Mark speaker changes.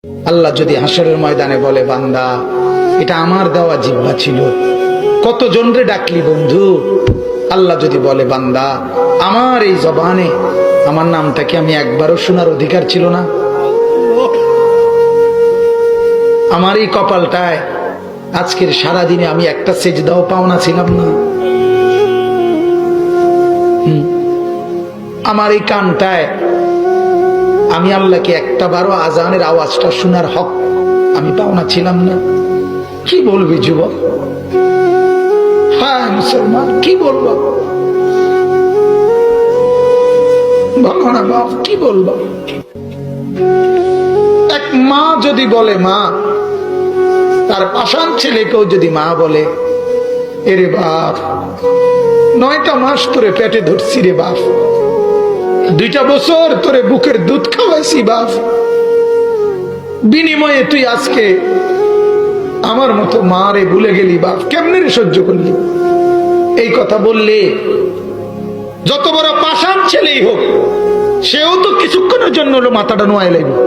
Speaker 1: আল্লাহ যদি হাসরের ময়দানে বলে, বান্দা এটা আমার দেওয়া জিহ্বা ছিল, কতজন রে ডাকলি বন্ধু। আল্লাহ যদি বলে, বান্দা আমার এই জবানে আমার নামটা কি আমি একবারও শোনার অধিকার ছিল না? আমার এই কপালটায় আজকের সারাদিনে আমি একটা সেজদাও পাওনা ছিলাম না? আমার এই কানটায় আমি আল্লাহকে একটা বারো আজানের আওয়াজটা শোনার হক আমি পাওনা ছিলাম না? কি বলবি যুবক? হ্যাঁ মুসলমান, কি বলবো? বলো না বাপ, কি বলবো? এক মা যদি বলে, মা তার পাষাণ ছেলেকেও যদি মা বলে, এরে বাপ 9টা মাস তোরে পেটে ধরছি রে বাপ, 2টা বছর তোরে বুকের দুধ খাওয়াইছি বাপ, বিনিময়ে তুই আজকে আমার মতো মা রে ভুলে গেলি বাপ, কেমনে রে সহ্য করলি? এই কথা বললে যত বড় পাষাণ ছেলেই হোক, সেও তো কিছুক্ষণের জন্য মাথাটা নোয়াই লাগবে।